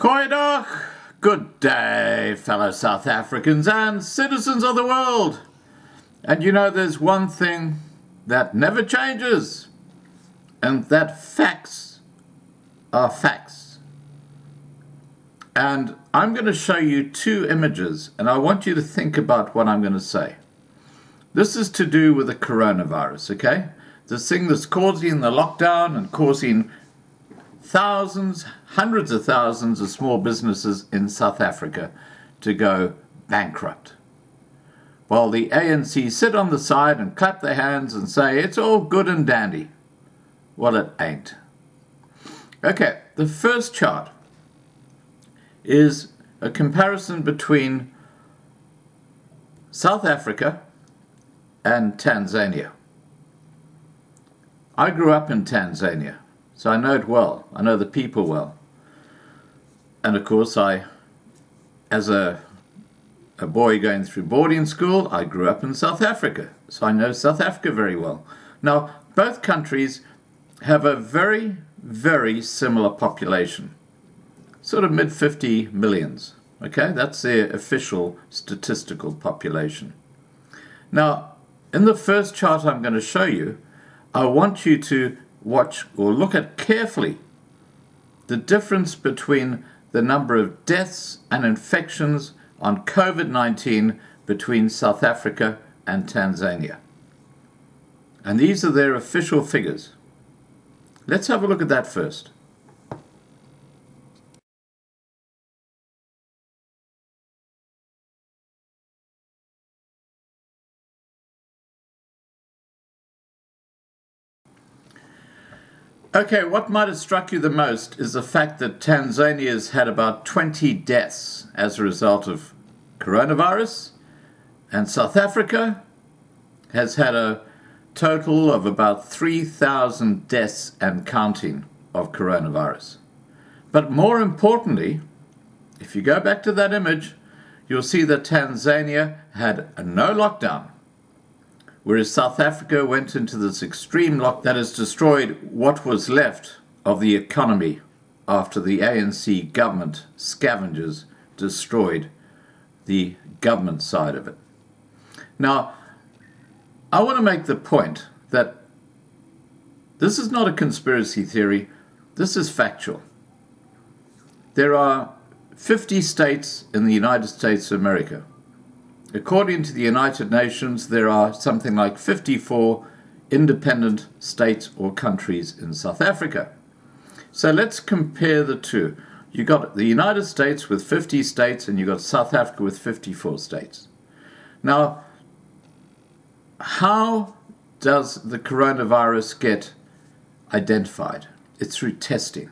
Goeiedag, good day, fellow South Africans and citizens of the world. And you know, there's one thing that never changes, and that facts are facts. And I'm going to show you two images, and I want you to think about what I'm going to say. This is to do with the coronavirus, okay? This thing that's causing the lockdown and causing thousands, hundreds of thousands of small businesses in South Africa to go bankrupt. While the ANC sit on the side and clap their hands and say, it's all good and dandy. Well, it ain't. Okay, the first chart is a comparison between South Africa and Tanzania. I grew up in Tanzania, so I know it well. I know the people well. And of course, as a boy going through boarding school, I grew up in South Africa, so I know South Africa very well. Now, both countries have a very, very similar population, sort of mid-50 millions. Okay, that's their official statistical population. Now, in the first chart I'm going to show you, I want you to watch or look at carefully the difference between the number of deaths and infections on COVID-19 between South Africa and Tanzania. And these are their official figures. Let's have a look at that first. Okay, what might have struck you the most is the fact that Tanzania's had about 20 deaths as a result of coronavirus, and South Africa has had a total of about 3,000 deaths and counting of coronavirus. But more importantly, if you go back to that image, you'll see that Tanzania had no lockdown, whereas South Africa went into this extreme lockdown that has destroyed what was left of the economy after the ANC government scavengers destroyed the government side of it. Now, I want to make the point that this is not a conspiracy theory, this is factual. There are 50 states in the United States of America. According to the United Nations, there are something like 54 independent states or countries in South Africa. So let's compare the two. You got the United States with 50 states and you got South Africa with 54 states. Now, how does the coronavirus get identified? It's through testing.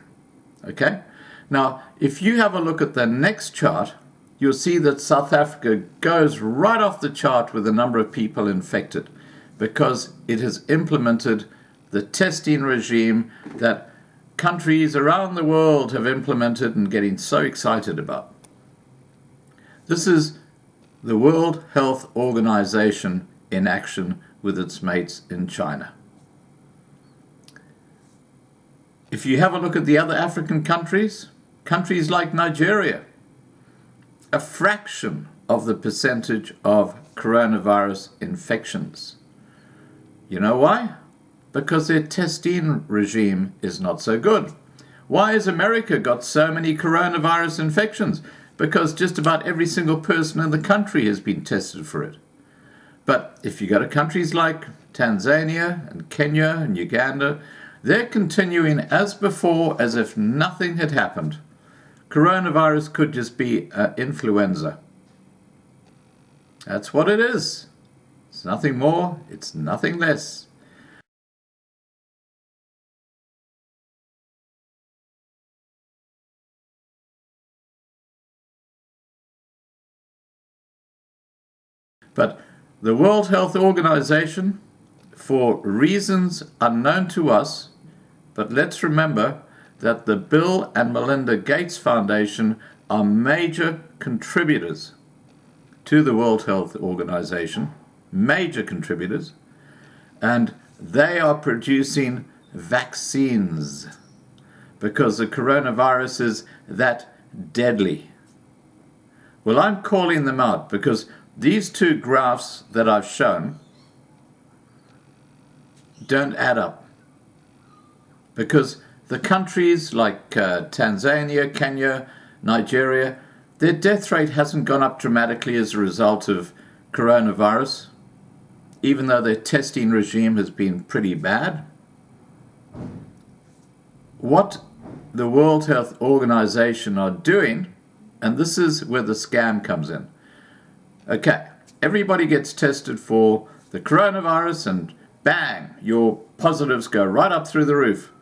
Okay? Now, if you have a look at the next chart, you'll see that South Africa goes right off the chart with the number of people infected because it has implemented the testing regime that countries around the world have implemented and getting so excited about. This is the World Health Organization in action with its mates in China. If you have a look at the other African countries like Nigeria, a fraction of the percentage of coronavirus infections. You know why? Because their testing regime is not so good. Why has America got so many coronavirus infections? Because just about every single person in the country has been tested for it. But if you go to countries like Tanzania and Kenya and Uganda, they're continuing as before as if nothing had happened. Coronavirus could just be influenza. That's what it is. It's nothing more, it's nothing less. But the World Health Organization, for reasons unknown to us, but let's remember that the Bill and Melinda Gates Foundation are major contributors to the World Health Organization, major contributors, and they are producing vaccines because the coronavirus is that deadly. Well, I'm calling them out because these two graphs that I've shown don't add up. Because the countries like Tanzania, Kenya, Nigeria, their death rate hasn't gone up dramatically as a result of coronavirus, even though their testing regime has been pretty bad. What the World Health Organization are doing, and this is where the scam comes in. Okay, everybody gets tested for the coronavirus and bang, your positives go right up through the roof.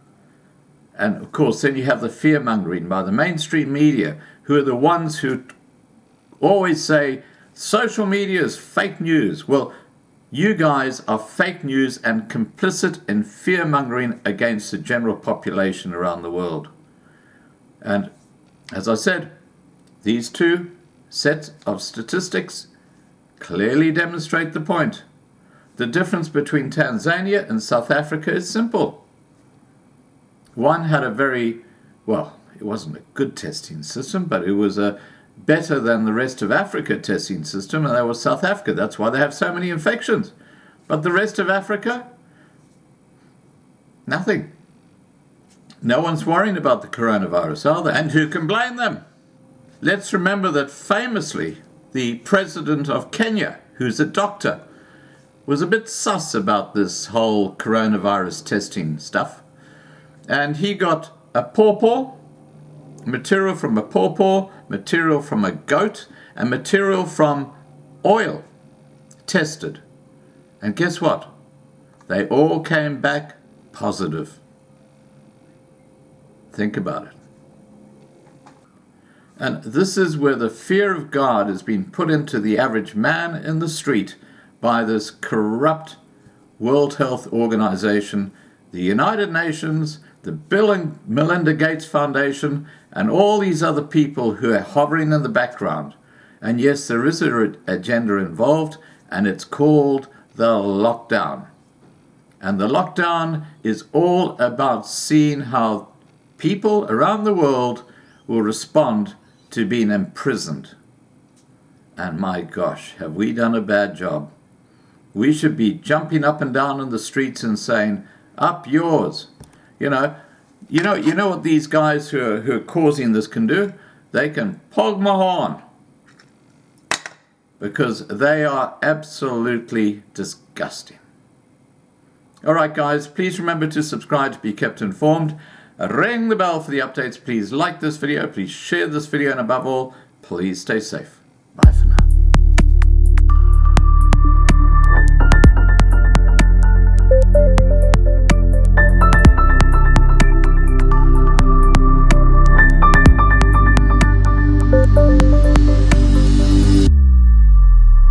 And of course, then you have the fear-mongering by the mainstream media, who are the ones who always say, social media is fake news. Well, you guys are fake news and complicit in fear-mongering against the general population around the world. And as I said, these two sets of statistics clearly demonstrate the point. The difference between Tanzania and South Africa is simple. One had a very, well, it wasn't a good testing system, but it was a better than the rest of Africa testing system, and that was South Africa. That's why they have so many infections. But the rest of Africa, nothing. No one's worrying about the coronavirus, are they? And who can blame them? Let's remember that famously, the president of Kenya, who's a doctor, was a bit sus about this whole coronavirus testing stuff. And he got a pawpaw, material from a pawpaw, material from a goat, and material from oil tested. And guess what? They all came back positive. Think about it. And this is where the fear of God has been put into the average man in the street by this corrupt World Health Organization, the United Nations, the Bill and Melinda Gates Foundation, and all these other people who are hovering in the background. And yes, there is an agenda involved, and it's called the lockdown. And the lockdown is all about seeing how people around the world will respond to being imprisoned. And my gosh, have we done a bad job? We should be jumping up and down in the streets and saying, up yours. You know what these guys who are causing this can do? They can pog my horn. Because they are absolutely disgusting. All right, guys, please remember to subscribe to be kept informed. Ring the bell for the updates. Please like this video. Please share this video. And above all, please stay safe. Bye for now.